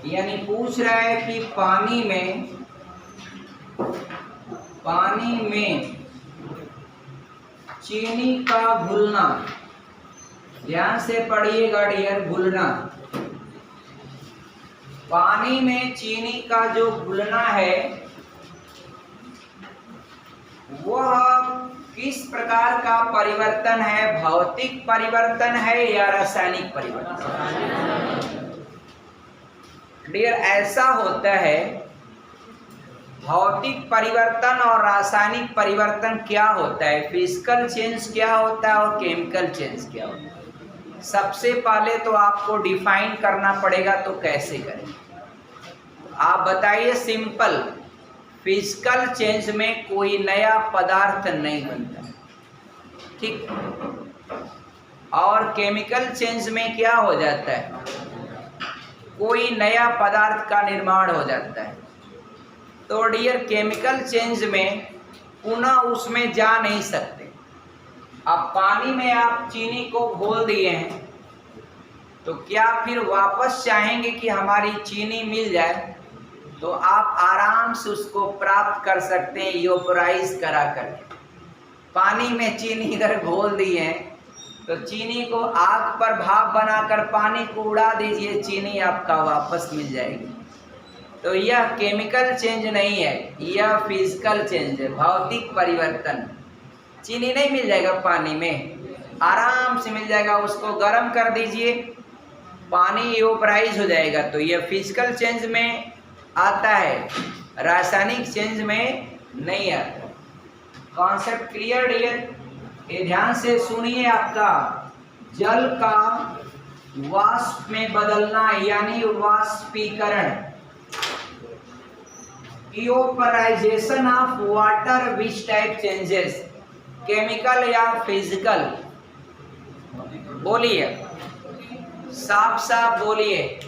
यानी पूछ रहा है कि पानी में चीनी का घुलना, ध्यान से पढ़िएगा डियर, घुलना। पानी में चीनी का जो घुलना है वह किस प्रकार का परिवर्तन है? भौतिक परिवर्तन है या रासायनिक परिवर्तन? डियर, ऐसा होता है, भौतिक परिवर्तन और रासायनिक परिवर्तन क्या होता है, फिजिकल चेंज क्या होता है और केमिकल चेंज क्या होता है। सबसे पहले तो आपको डिफाइन करना पड़ेगा, तो कैसे करें आप बताइए। सिंपल, फिजिकल चेंज में कोई नया पदार्थ नहीं बनता, ठीक। और केमिकल चेंज में क्या हो जाता है, कोई नया पदार्थ का निर्माण हो जाता है। तो डियर, केमिकल चेंज में पुनः उसमें जा नहीं सकते। अब पानी में आप चीनी को घोल दिए हैं, तो क्या फिर वापस चाहेंगे कि हमारी चीनी मिल जाए? तो आप आराम से उसको प्राप्त कर सकते हैं इवेपोराइज करा करके। पानी में चीनी इधर घोल दिए हैं, तो चीनी को आग पर भाप बनाकर पानी को उड़ा दीजिए, चीनी आपका वापस मिल जाएगी। तो यह केमिकल चेंज नहीं है, यह फिजिकल चेंज है, भौतिक परिवर्तन। चीनी नहीं मिल जाएगा पानी में, आराम से मिल जाएगा। उसको गर्म कर दीजिए, पानी इवेपोराइज हो जाएगा। तो यह फिजिकल चेंज में आता है, रासायनिक चेंज में नहीं आता। Concept clear dear? ये ध्यान से सुनिए। आपका जल का वाष्प में बदलना यानी वाष्पीकरण, evaporization of water, which type changes, chemical या फिजिकल? बोलिए, साफ साफ बोलिए।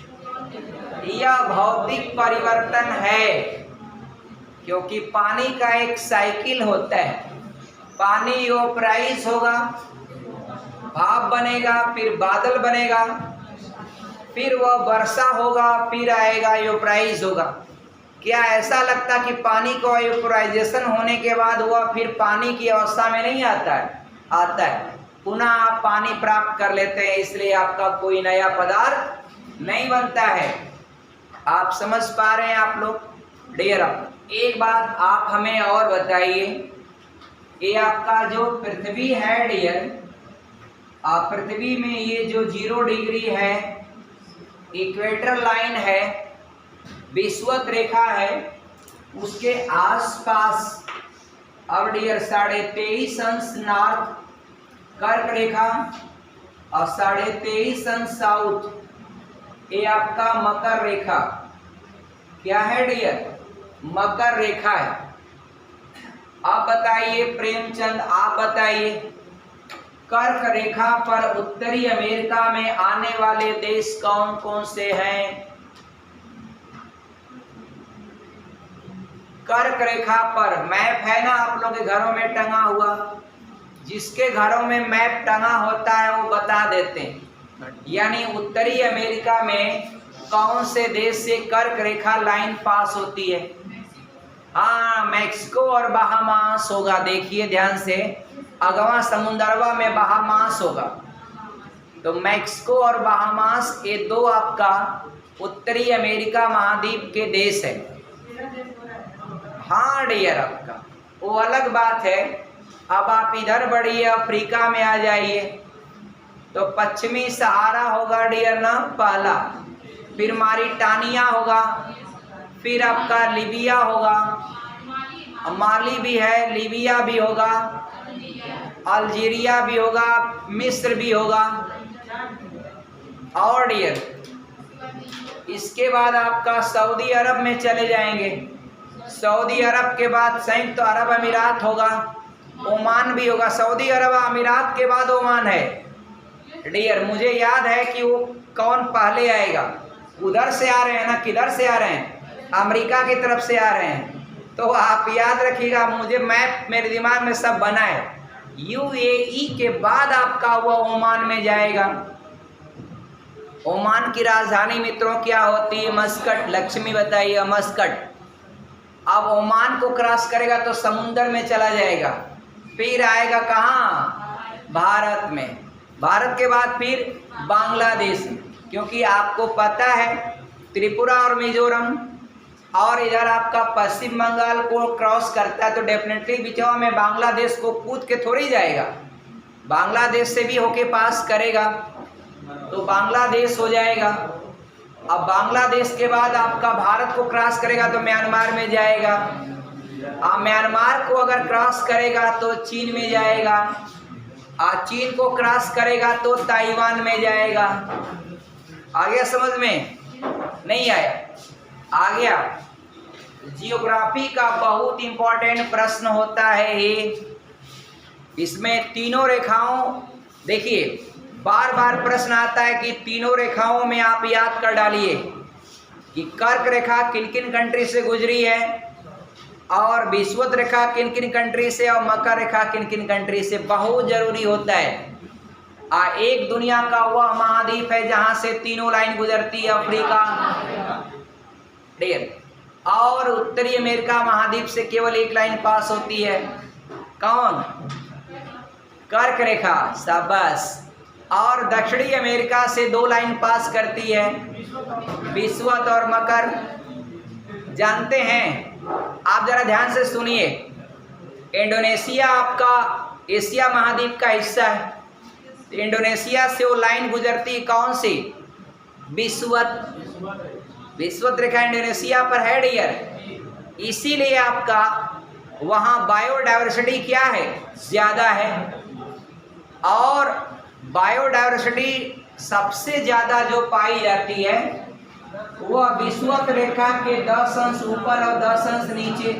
यह भौतिक परिवर्तन है, क्योंकि पानी का एक साइकिल होता है। पानी इवेपोराइज होगा, भाप बनेगा, फिर बादल बनेगा, फिर वह वर्षा होगा, फिर आएगा इवेपोराइज होगा। क्या ऐसा लगता कि पानी को इवेपोराइजेशन होने के बाद वह फिर पानी की अवस्था में नहीं आता है? आता है। पुनः आप पानी प्राप्त कर लेते हैं, इसलिए आपका कोई नया पदार्थ नहीं बनता है। आप समझ पा रहे हैं आप लोग डियर? एक बात आप हमें और बताइए, ये आपका जो पृथ्वी है डियर, पृथ्वी में ये जो 0 डिग्री है, इक्वेटर लाइन है, विषुवत रेखा है, उसके आसपास अब डियर 23.5 अंश नॉर्थ कर्क रेखा और 23.5 अंश साउथ, ये आपका मकर रेखा। क्या है डियर? मकर रेखा है। आप बताइए प्रेमचंद, आप बताइए, कर्क रेखा पर उत्तरी अमेरिका में आने वाले देश कौन कौन से हैं? कर्क रेखा पर मैप है ना आप लोगों के घरों में टंगा हुआ? जिसके घरों में मैप टंगा होता है वो बता देते हैं। यानी उत्तरी अमेरिका में कौन से देश से कर्क रेखा लाइन पास होती है? हाँ, मैक्सिको और बहामास होगा। देखिए ध्यान से, अगवा समुंदरवा में बहामास होगा। तो मैक्सिको और बहामास ये दो आपका उत्तरी अमेरिका महाद्वीप के देश है। हाँ डियर, आपका वो अलग बात है। अब आप इधर बढ़िए, अफ्रीका में आ जाइए, तो पश्चिमी सहारा होगा डियर ना पहला, फिर मारिटानिया होगा, फिर आपका लीबिया होगा, माली भी है, लीबिया भी होगा, अल्जीरिया भी होगा, मिस्र भी होगा। और डियर इसके बाद आपका सऊदी अरब में चले जाएंगे। सऊदी अरब के बाद संयुक्त अरब अमीरात होगा, ओमान भी होगा। सऊदी अरब अमीरात के बाद ओमान है डियर। मुझे याद है कि वो कौन पहले आएगा। उधर से आ रहे हैं ना, किधर से आ रहे हैं? अमेरिका की तरफ से आ रहे हैं। तो आप याद रखिएगा, मुझे मैप मेरे दिमाग में सब बना है। यूएई के बाद आपका वो ओमान में जाएगा। ओमान की राजधानी मित्रों क्या होती है? मस्कट। लक्ष्मी बताइए। मस्कट। अब ओमान को क्रॉस करेगा तो समुंदर में चला जाएगा, फिर आएगा कहाँ? भारत में। भारत के बाद फिर बांग्लादेश, क्योंकि आपको पता है त्रिपुरा और मिजोरम और इधर आपका पश्चिम बंगाल को क्रॉस करता है तो डेफिनेटली बिचवा में बांग्लादेश को कूद के थोड़ी जाएगा, बांग्लादेश से भी होके पास करेगा, तो बांग्लादेश हो जाएगा। अब बांग्लादेश के बाद आपका भारत को क्रॉस करेगा तो म्यांमार में जाएगा। अब म्यांमार को अगर क्रॉस करेगा तो चीन में जाएगा, और चीन को क्रॉस करेगा तो ताइवान में जाएगा। आ गया समझ में? नहीं आया? आ गया। जियोग्राफी का बहुत इंपॉर्टेंट प्रश्न होता है ये। इसमें तीनों रेखाओं, देखिए बार बार प्रश्न आता है कि तीनों रेखाओं में आप याद कर डालिए कि कर्क रेखा किन किन कंट्री से गुजरी है, और विषुवत रेखा किन किन कंट्री से, और मकर रेखा किन किन कंट्री से। बहुत जरूरी होता है। एक दुनिया का वह महाद्वीप है जहां से तीनों लाइन गुजरती है, अफ्रीका डेर, और उत्तरी अमेरिका महाद्वीप से केवल एक लाइन पास होती है। कौन? कर्क रेखा। शाबाश। और दक्षिणी अमेरिका से दो लाइन पास करती है, विषुवत और मकर। जानते हैं? आप जरा ध्यान से सुनिए। इंडोनेशिया आपका एशिया महाद्वीप का हिस्सा है। इंडोनेशिया से वो लाइन गुजरती कौन सी? विषुवत। विषुवत रेखा इंडोनेशिया पर है डियर, इसीलिए आपका वहाँ बायोडायवर्सिटी क्या है? ज़्यादा है। और बायोडायवर्सिटी सबसे ज़्यादा जो पाई जाती है वह विषुवत रेखा के 10 अंश ऊपर और 10 अंश नीचे।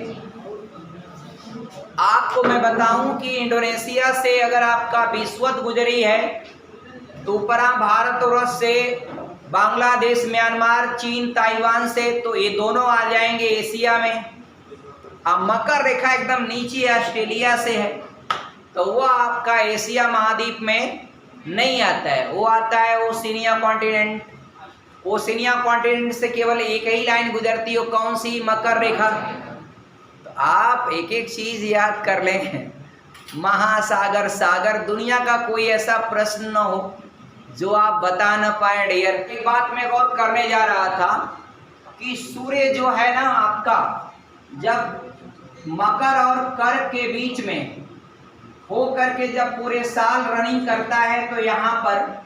आपको मैं बताऊं कि इंडोनेशिया से अगर आपका विषुवत गुजरी है तो ऊपरा भारतवर्ष से बांग्लादेश, म्यांमार, चीन, ताइवान से, तो ये दोनों आ जाएंगे एशिया में। अब मकर रेखा एकदम नीचे ऑस्ट्रेलिया से है तो वह आपका एशिया महाद्वीप में नहीं आता है, वो आता है ओशिनिया कॉन्टिनेंट। ओशिनिया कॉन्टिनेंट से केवल एक ही लाइन गुजरती है, कौन सी? मकर रेखा। तो आप एक एक चीज याद कर लें। महासागर, सागर, दुनिया का कोई ऐसा प्रश्न न हो जो आप बता न पाए डियर। एक बात मैं गौर करने जा रहा था कि सूर्य जो है ना आपका, जब मकर और कर्क के बीच में हो करके जब पूरे साल रनिंग करता है तो यहाँ पर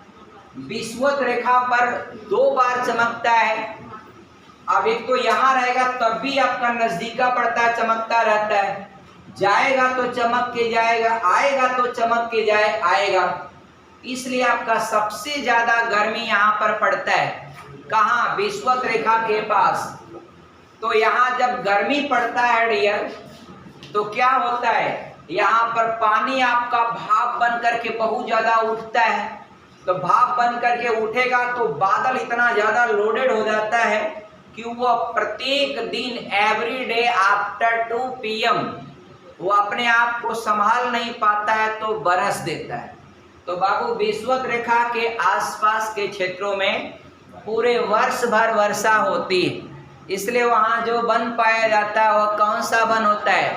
विषुवत रेखा पर 2 बार चमकता है। अब एक तो यहाँ रहेगा तब भी आपका नजदीका पड़ता है, चमकता रहता है, जाएगा तो चमक के जाएगा, आएगा तो चमक के आएगा। इसलिए आपका सबसे ज्यादा गर्मी यहाँ पर पड़ता है, कहाँ? विषुवत रेखा के पास। तो यहाँ जब गर्मी पड़ता है डियर तो क्या होता है? यहाँ पर पानी आपका भाप बन करके बहुत ज्यादा उठता है। तो भाप बन करके उठेगा तो बादल इतना ज्यादा लोडेड हो जाता है कि वो प्रत्येक दिन एवरी डे आफ्टर 2 PM वो अपने आप को संभाल नहीं पाता है तो बरस देता है। तो बाबू विषुवत रेखा के आसपास के क्षेत्रों में पूरे वर्ष भर वर्षा होती है, इसलिए वहाँ जो वन पाया जाता है वह कौन सा वन होता है?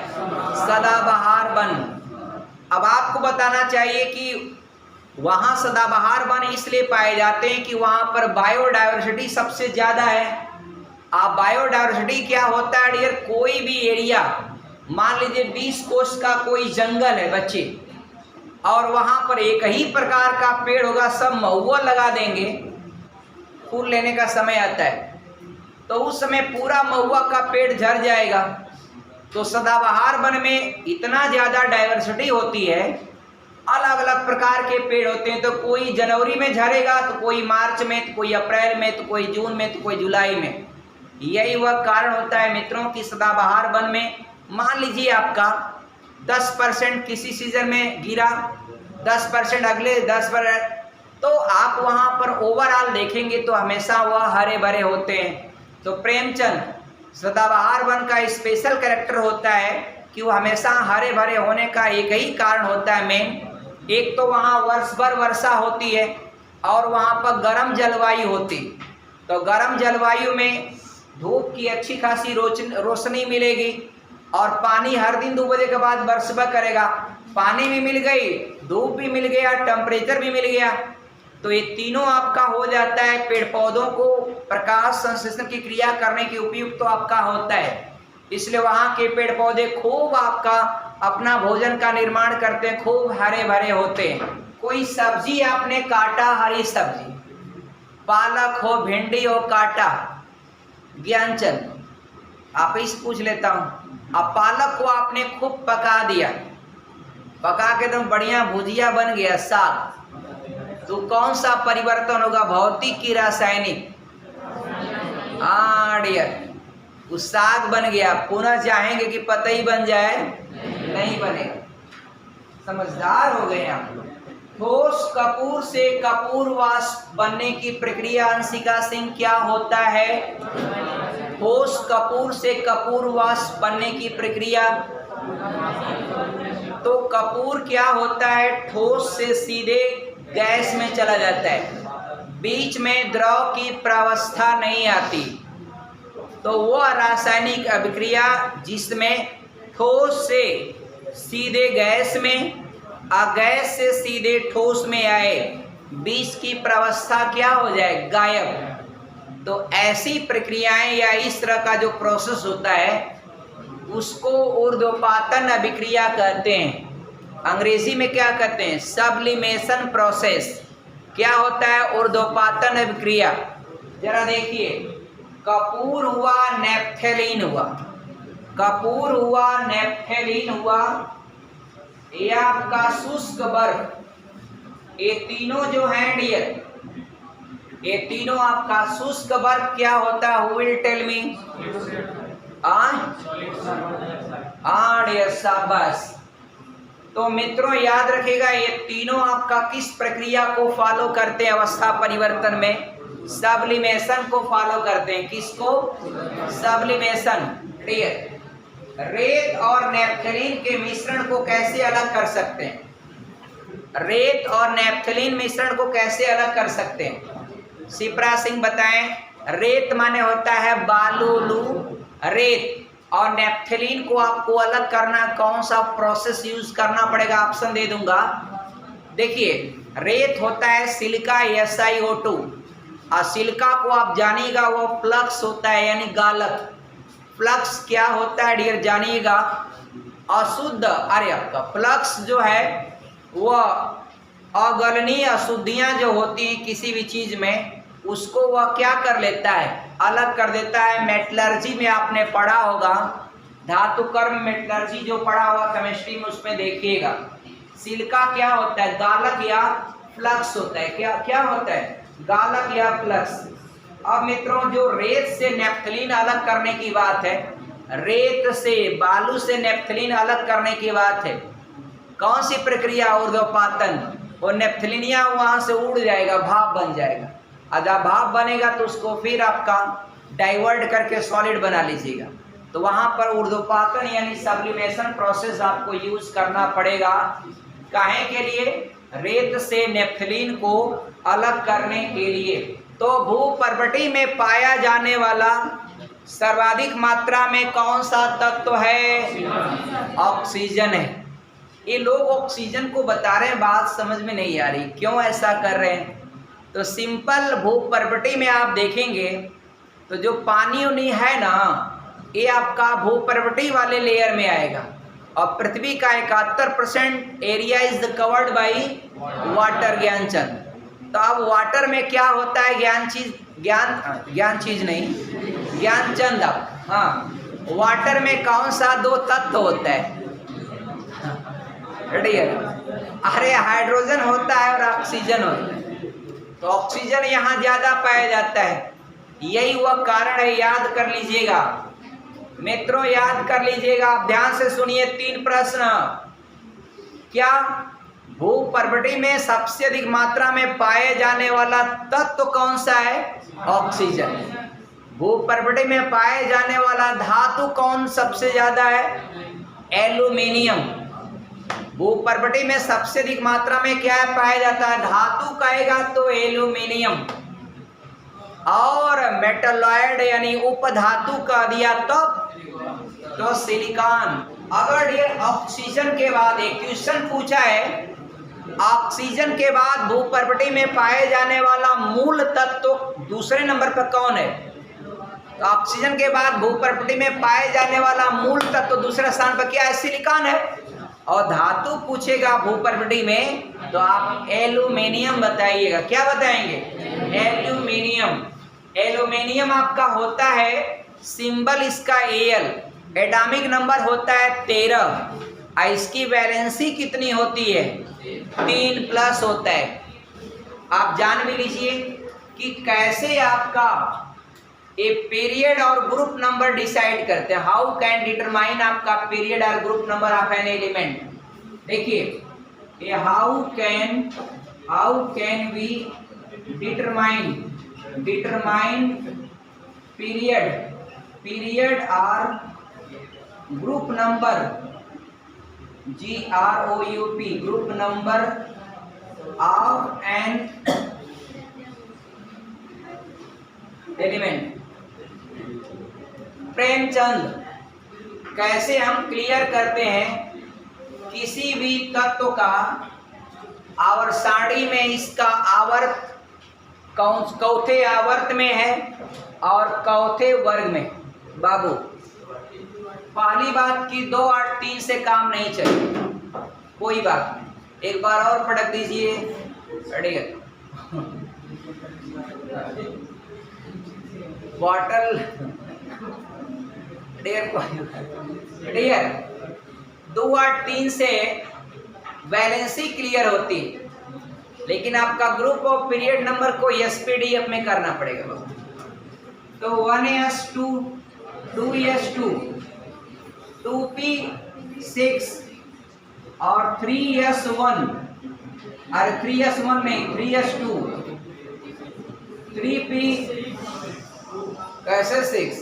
सदाबहार वन। अब आपको बताना चाहिए कि वहाँ सदाबहार वन इसलिए पाए जाते हैं कि वहाँ पर बायोडायवर्सिटी सबसे ज़्यादा है। अब बायोडायवर्सिटी क्या होता है डियर? कोई भी एरिया, मान लीजिए 20 कोस का कोई जंगल है बच्चे, और वहाँ पर एक ही प्रकार का पेड़ होगा, सब महुआ लगा देंगे, फूल लेने का समय आता है तो उस समय पूरा महुआ का पेड़ झड़ जाएगा। तो सदाबहार वन में इतना ज़्यादा डाइवर्सिटी होती है, अलग अलग प्रकार के पेड़ होते हैं। तो कोई जनवरी में झड़ेगा, तो कोई मार्च में, तो कोई अप्रैल में, तो कोई जून में, तो कोई जुलाई में। यही वह कारण होता है मित्रों की सदाबहार वन में मान लीजिए आपका 10% किसी सीजन में गिरा, 10% अगले 10%, तो आप वहाँ पर ओवरऑल देखेंगे तो हमेशा वह हरे भरे होते हैं। तो प्रेमचंद सदाबहार वन का स्पेशल कैरेक्टर होता है कि वो हमेशा हरे भरे होने का एक ही कारण होता है मेन, एक तो वहाँ वर्ष भर वर्षा होती है, और वहाँ पर गर्म जलवायु होती, तो गर्म जलवायु में धूप की अच्छी खासी रोशनी मिलेगी और पानी हर दिन 2 बजे के बाद बरसबा करेगा। पानी भी मिल गई, धूप भी मिल गया, टेम्परेचर भी मिल गया, तो ये तीनों आपका हो जाता है। पेड़ पौधों को प्रकाश संश्लेषण की क्रिया करने के उपयुक्त तो आपका होता है, इसलिए वहाँ के पेड़ पौधे खूब आपका अपना भोजन का निर्माण करते हैं, खूब हरे भरे होते हैं। कोई सब्जी आपने काटा, हरी सब्जी, पालक हो, भिंडी हो, काटा, ज्ञानचंद आप ही से पूछ लेता हूँ, अब पालक को आपने खूब पका दिया, पका के एकदम बढ़िया भुजिया बन गया, साग, तो कौन सा परिवर्तन होगा, भौतिक की रासायनिक? हाँ डियर, उस साग बन गया। पुनः चाहेंगे कि पतई बन जाए, नहीं बनेगा। समझदार हो गए आप लोग। ठोस कपूर से कपूर वाष्प बनने की प्रक्रिया अंशिका सिंह क्या होता है? ठोस कपूर से कपूर वाष्प बनने की प्रक्रिया, तो कपूर क्या होता है, ठोस से सीधे गैस में चला जाता है, बीच में द्रव की प्रावस्था नहीं आती, तो वह रासायनिक अभिक्रिया जिसमें ठोस से सीधे गैस में और गैस से सीधे ठोस में आए, बीच की प्रावस्था क्या हो जाए, गायब। तो ऐसी प्रक्रियाएं या इस तरह का जो प्रोसेस होता है उसको ऊर्ध्वपातन अभिक्रिया कहते हैं। अंग्रेजी में क्या कहते हैं, सब्लिमेशन प्रोसेस। क्या होता है, ऊर्ध्वपातन अभिक्रिया। जरा देखिए, कपूर हुआ, नेप्थेलीन हुआ, कपूर हुआ, नेप्थेलीन हुआ, ये आपका शुष्क बर्फ, ये तीनों जो हैं डियर, ये तीनों आपका शुष्क बर्फ क्या होता है, who will tell me? Dear, शाबाश। तो मित्रों याद रखिएगा, ये तीनों आपका किस प्रक्रिया को फॉलो करते हैं अवस्था परिवर्तन में? सब्लिमेशन को फॉलो करते हैं। किसको? सब्लिमेशन। डियर, रेत और नेप्थलीन के मिश्रण को कैसे अलग कर सकते हैं? रेत और नेप्थलीन मिश्रण को कैसे अलग कर सकते हैं? शिप्रा सिंह बताएं। रेत माने होता है बालू, रेत, और नेप्थलीन को आपको अलग करना, कौन सा प्रोसेस यूज करना पड़ेगा, ऑप्शन दे दूंगा। देखिए, रेत होता है सिलिका SiO2, और सिलिका को आप जानिएगा वो फ्लक्स होता है, यानी गालक। फ्लक्स क्या होता है डियर, जानिएगा, अशुद्ध, अरे आपका फ्लक्स जो है वह अगलनीय अशुद्धियां जो होती हैं किसी भी चीज में, उसको वह क्या कर लेता है, अलग कर देता है। मेटलर्जी में आपने पढ़ा होगा, धातु कर्म मेटलर्जी जो पढ़ा हुआ केमिस्ट्री में, उसमें देखिएगा सिलिका क्या होता है, गालक या फ्लक्स होता है। क्या क्या होता है, गालक या फ्लक्स। अब मित्रों, जो रेत से नेप्थलीन अलग करने की बात है, रेत से, बालू से नेप्थलीन अलग करने की बात है, कौन सी प्रक्रिया, ऊर्ध्वपातन। और नेप्थलीनिया वहां से उड़ जाएगा, भाप बन जाएगा, और जब भाप बनेगा तो उसको फिर आपका डाइवर्ट करके सॉलिड बना लीजिएगा। तो वहां पर ऊर्ध्वपातन यानी सब्लिमेशन प्रोसेस आपको यूज करना पड़ेगा। काहे के लिए? रेत से नेप्थलीन को अलग करने के लिए। तो भूपर्वटी में पाया जाने वाला सर्वाधिक मात्रा में कौन सा तत्व है? ऑक्सीजन है। ये लोग ऑक्सीजन को बता रहे हैं, बात समझ में नहीं आ रही, क्यों ऐसा कर रहे हैं? तो सिंपल, भूपर्वटी में आप देखेंगे तो जो पानी उनी है ना, ये आपका भूपर्वटी वाले लेयर में आएगा, और पृथ्वी का 71% area is covered by water, Gyanchand. तो अब वाटर में क्या होता है, ज्ञानचंद, अब हाँ, वाटर में कौन सा 2 तत्व होता है डियर? अरे हाइड्रोजन होता है और ऑक्सीजन होता है। तो ऑक्सीजन यहाँ ज्यादा पाया जाता है, यही वह कारण है। याद कर लीजिएगा मित्रों, याद कर लीजिएगा, आप ध्यान से सुनिए। 3 प्रश्न। क्या भूपर्वटी में सबसे अधिक मात्रा में पाए जाने वाला तत्व कौन सा है? ऑक्सीजन। भूपर्वटी में पाए जाने वाला धातु कौन सबसे ज्यादा है? एल्यूमिनियम। भूपर्वटी में सबसे अधिक मात्रा में क्या है पाया जाता है? धातु कहेगा तो एल्यूमिनियम, और मेटलॉयड यानी उपधातु का दिया तो सिलिकॉन। अगर ये ऑक्सीजन के बाद एक क्वेश्चन पूछा है, ऑक्सीजन के बाद भूपर्वटी में पाए जाने वाला मूल तत्व दूसरे नंबर पर कौन है? तो ऑक्सीजन के बाद भूपर्वटी में पाए जाने वाला मूल तत्व दूसरे स्थान पर क्या है? सिलिकॉन है। और धातु पूछेगा भूपर्वटी में तो आप एल्यूमिनियम बताइएगा। क्या बताएंगे? एल्यूमिनियम। एल्यूमिनियम आपका होता है, सिंबल इसका Al, एटॉमिक नंबर होता है 13, इसकी वैलेंसी कितनी होती है? 3+ होता है। आप जान भी लीजिए कि कैसे आपका ए पीरियड और ग्रुप नंबर डिसाइड करते हैं। हाउ कैन डिटरमाइन आपका पीरियड और group number of an element. देखिए how can we determine period और group number GROUP group number of an element. Premchand, कैसे हम क्लियर करते हैं किसी भी तत्व का आवर्त सारणी में इसका आवर्त चौथे आवर्त में है और चौथे वर्ग में? बाबू, पहली बात की 2 8 3 से काम नहीं चलेगा, कोई बात नहीं। एक बार और पढ़क दीजिए। बॉटल डियर 2 8 3 से वैलेंसी क्लियर होती है, लेकिन आपका ग्रुप ऑफ पीरियड नंबर को SPDF में करना पड़ेगा। तो 1s2 2s2 2p6 और 3s1, अरे 3s1 नहीं 3s2 3p कैसे 6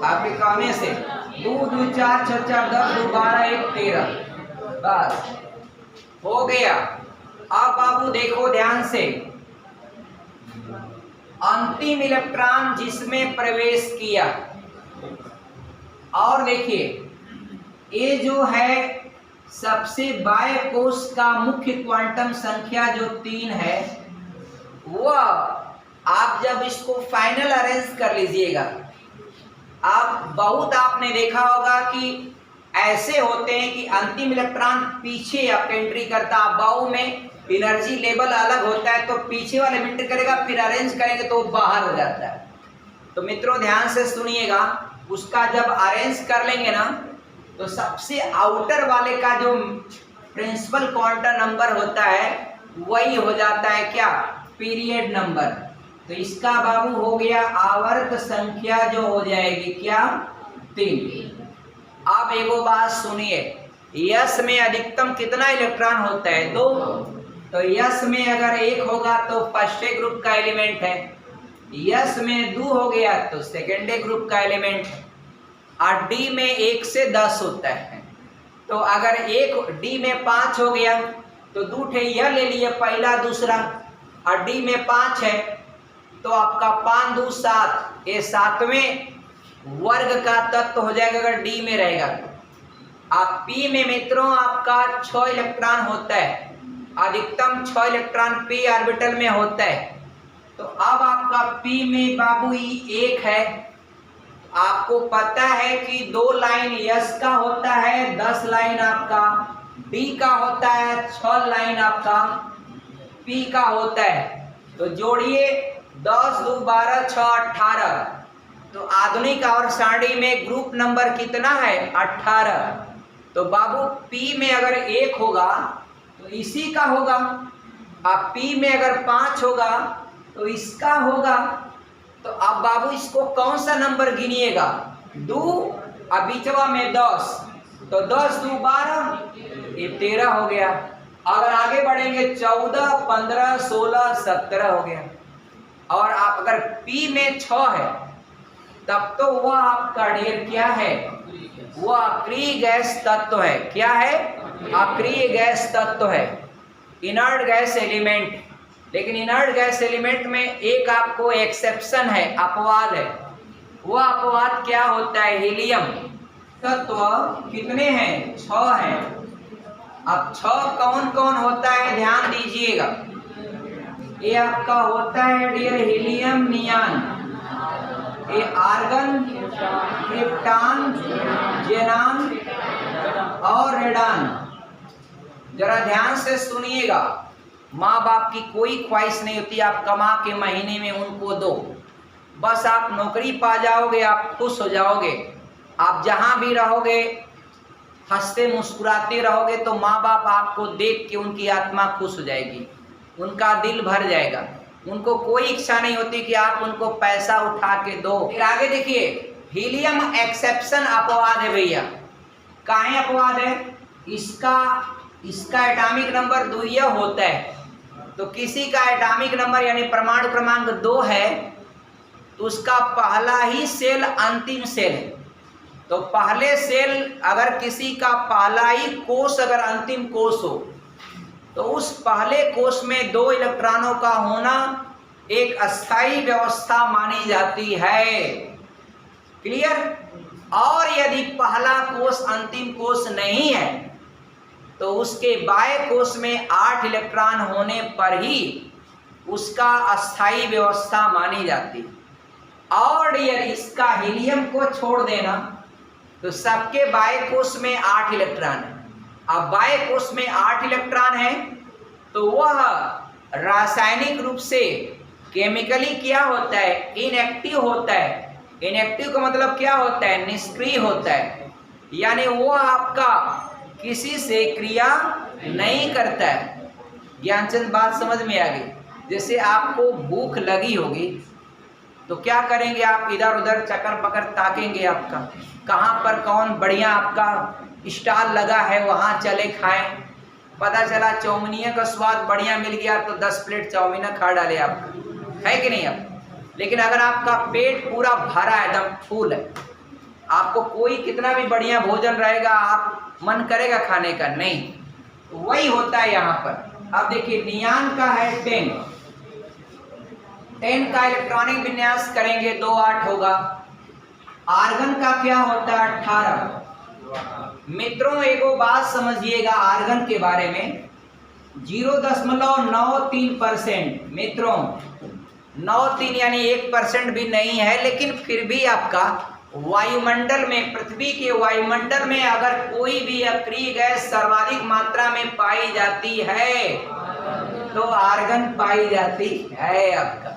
आपके कामे से 2 2 4 6 4 10 2 12 1 13 बस हो गया। अब बाबू देखो ध्यान से, अंतिम इलेक्ट्रॉन जिसमें प्रवेश किया, और देखिए ये जो है सबसे बाह्य कोश का मुख्य क्वांटम संख्या जो 3 है, वह आप जब इसको फाइनल अरेंज कर लीजिएगा, आप बहुत आपने देखा होगा कि ऐसे होते हैं कि अंतिम इलेक्ट्रॉन पीछे आपका एंट्री करता, बाहु में एनर्जी लेवल अलग होता है, तो पीछे वाले एंट्री करेगा, फिर अरेंज करेंगे तो बाहर हो जाता है। तो मित्रों ध्यान से सुनिएगा, उसका जब अरेंज कर लेंगे ना, तो सबसे आउटर वाले का जो प्रिंसिपल क्वांटम नंबर होता है वही हो जाता है क्या? Period number. तो इसका बाबू हो गया आवर्त संख्या जो हो जाएगी क्या? 3। आप एगो बात सुनिए, यस में अधिकतम कितना इलेक्ट्रॉन होता है? 2। तो यस में अगर 1 होगा तो फर्स्ट ग्रुप का एलिमेंट है, यस में 2 हो गया तो सेकेंड ग्रुप का एलिमेंट है, और डी में 1 से 10 होता है। तो अगर एक डी में 5 हो गया तो 2 ठे यह ले लिए पहला दूसरा, और डी में 5 है तो आपका 5 2 7, ये 7वें वर्ग का तत्व हो जाएगा अगर डी में रहेगा। आप पी में मित्रों आपका 6 इलेक्ट्रॉन होता है, अधिकतम 6 इलेक्ट्रॉन पी ऑर्बिटल में होता है। तो अब आपका पी में बाबू 1 है, आपको पता है कि 2 लाइन यस का होता है, 10 लाइन आपका डी का होता है, 6 लाइन आपका पी का होता है। तो जोड़िए 10 2 12 6 18। तो आधुनिक और सारणी में ग्रुप नंबर कितना है? 18। तो बाबू पी में अगर 1 होगा तो इसी का होगा, अब पी में अगर 5 होगा तो इसका होगा। तो अब बाबू इसको कौन सा नंबर गिनिएगा? 2, अब बीचवा में 10, तो 10 2 12, ये 13 हो गया। अगर आगे बढ़ेंगे 14 15 16 17 हो गया। और आप अगर पी में 6 है तब तो वह आपका ढेर क्या है? वह अक्रिय गैस तत्व है। क्या है? अक्रिय गैस तत्व है, इनर्ट गैस एलिमेंट। लेकिन इनर्ट गैस एलिमेंट में एक आपको एक्सेप्शन है, अपवाद है। वो अपवाद क्या होता है? हीलियम तत्व कितने हैं? 6 हैं। अब 6 कौन कौन होता है ध्यान दीजिएगा। ये आपका होता है डियर हीलियम, नियान, ये आर्गन, क्रिप्टॉन, जेनान और रेडान। जरा ध्यान से सुनिएगा। माँ बाप की कोई ख्वाहिश नहीं होती आप कमा के महीने में उनको दो, बस आप नौकरी पा जाओगे, आप खुश हो जाओगे। आप जहाँ भी रहोगे हंसते मुस्कुराते रहोगे तो माँ बाप आपको देख के उनकी आत्मा खुश हो जाएगी, उनका दिल भर जाएगा। उनको कोई इच्छा नहीं होती कि आप उनको पैसा उठा के दो। फिर आगे देखिए, हीलियम एक्सेप्शन अपवाद है भैया। काहे अपवाद है? इसका एटॉमिक नंबर 2 होता है। तो किसी का एटॉमिक नंबर यानी परमाणु क्रमांक 2 है तो उसका पहला ही सेल अंतिम सेल है। तो पहले सेल अगर किसी का पहला ही कोष अगर अंतिम कोष हो तो उस पहले कोष में 2 इलेक्ट्रॉनों का होना एक अस्थायी व्यवस्था मानी जाती है। क्लियर? और यदि पहला कोष अंतिम कोष नहीं है तो उसके बाह्य कोष में 8 इलेक्ट्रॉन होने पर ही उसका अस्थायी व्यवस्था मानी जाती है। और यदि इसका हीलियम को छोड़ देना तो सबके बाह्य कोष में 8 इलेक्ट्रॉन है। अब बाह्य कोष में 8 इलेक्ट्रॉन है तो वह रासायनिक रूप से केमिकली क्या होता है? इनएक्टिव होता है। इनएक्टिव का मतलब क्या होता है? निष्क्रिय होता है, यानी वो आपका किसी से क्रिया नहीं करता है। ज्ञानचंद बात समझ में आ गई? जैसे आपको भूख लगी होगी तो क्या करेंगे आप? इधर उधर चक्कर पकड़ ताकेंगे आपका कहाँ पर कौन बढ़िया आपका स्टॉल लगा है, वहाँ चले खाएं। पता चला चौमिनिया का स्वाद बढ़िया मिल गया तो 10 प्लेट चौमिना खा डाले आप, है कि नहीं आप? लेकिन अगर आपका पेट पूरा भरा है, एकदम फूल है, आपको कोई कितना भी बढ़िया भोजन रहेगा आप मन करेगा खाने का नहीं। तो वही होता है यहाँ पर। अब देखिए नियान का है 10 का इलेक्ट्रॉनिक विन्यास करेंगे 2 8 होगा। आर्गन का क्या होता है? 18। मित्रों एगो बात समझिएगा आर्गन के बारे में, 0.93%। मित्रों 93 यानी 1% भी नहीं है, लेकिन फिर भी आपका वायुमंडल में, पृथ्वी के वायुमंडल में अगर कोई भी अक्रिय गैस सर्वाधिक मात्रा में पाई जाती है तो आर्गन पाई जाती है आपका।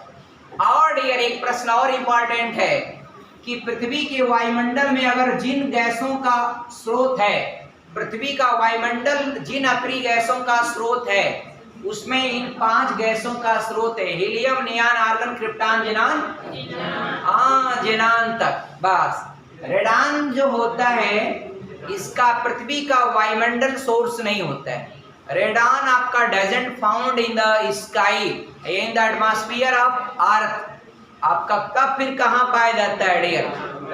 और डियर एक प्रश्न और इम्पॉर्टेंट है कि पृथ्वी के वायुमंडल में अगर जिन गैसों का स्रोत है, पृथ्वी का वायुमंडल जिन अक्रिय गैसों का स्रोत है उसमें इन 5 गैसों का स्रोत है। हीलियम, नियान, आर्गन, क्रिप्टॉन, जेनान, हाँ जेनान तक बस। रेडान जो होता है इसका पृथ्वी का वायुमंडल सोर्स नहीं होता है। रेडान आपका doesn't found in the sky, in the atmosphere of earth. आपका कब फिर कहाँ पाया जाता है डियर?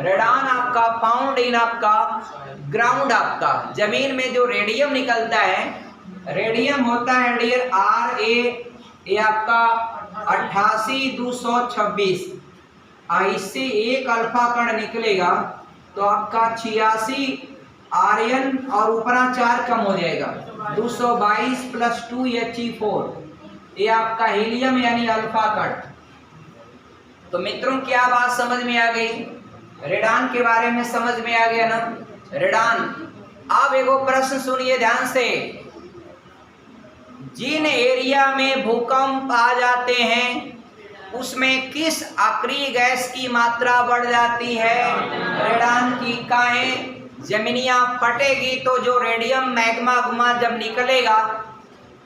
रेडान आपका फाउंड इन आपका ग्राउंड, आपका जमीन में जो रेडियम निकलता है, रेडियम होता है डियर Ra, ये आपका 88,226। इससे एक अल्फा कण निकलेगा तो आपका 86 आर्यन और ऊपरा 4 कम हो जाएगा, 222 + 2 He4। ये आपका हीलियम यानी अल्फा कण। तो मित्रों क्या बात समझ में आ गई? रेडान के बारे में समझ में आ गया ना? रेडान। अब एगो प्रश्न सुनिए ध्यान से, जिन एरिया में भूकंप आ जाते हैं उसमें किस अक्रिय गैस की मात्रा बढ़ जाती है? रेडान की। काहे? जमीनियां फटेगी तो जो रेडियम मैग्मा गुमा जब निकलेगा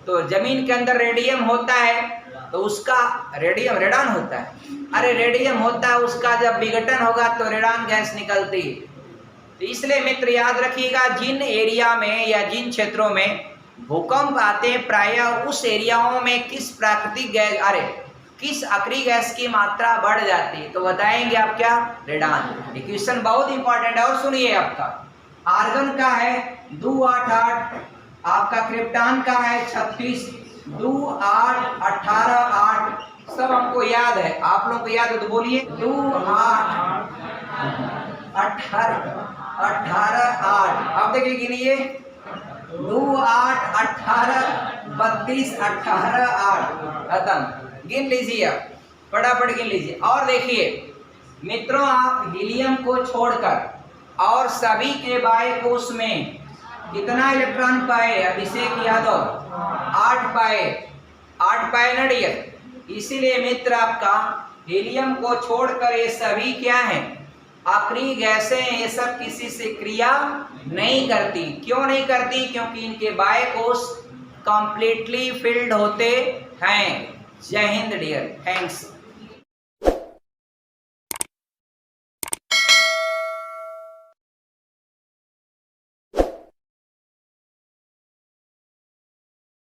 तो जमीन के अंदर रेडियम होता है तो उसका रेडियम रेडान होता है, अरे रेडियम होता है, उसका जब विघटन होगा तो रेडान गैस निकलती है। तो इसलिए मित्र याद रखिएगा, जिन एरिया में या जिन क्षेत्रों में भूकंप आते हैं प्रायः उस एरियाओं में किस प्राकृतिक गैस, अरे किस अक्रिय गैस की मात्रा बढ़ जाती है तो बताएंगे आप क्या? रेडान। ये क्वेश्चन बहुत इंपॉर्टेंट है। और सुनिए आपका आर्गन का है 288, आपका क्रिप्टॉन का है 36, 2 8 18 8, सब हमको याद है, आप लोगों को याद है तो बोलिए 2 8 18 18 8। अब देखिए गिनिए 2 8 18 32 18 8, खत्म। गिन लीजिए, अब फटाफट गिन लीजिए। और देखिए मित्रों, आप हीलियम को छोड़कर और सभी के बाय कोष में कितना इलेक्ट्रॉन पाए अभिषेक यादव? 8 पाए, 8 पाए ना डियर। इसीलिए मित्र आपका हीलियम को छोड़कर ये सभी क्या है? आखिरी गैसें, ये सब किसी से क्रिया नहीं करती। क्यों नहीं करती? क्योंकि इनके बाय कोष कंप्लीटली फिल्ड होते हैं। जय हिंद डियर, थैंक्स।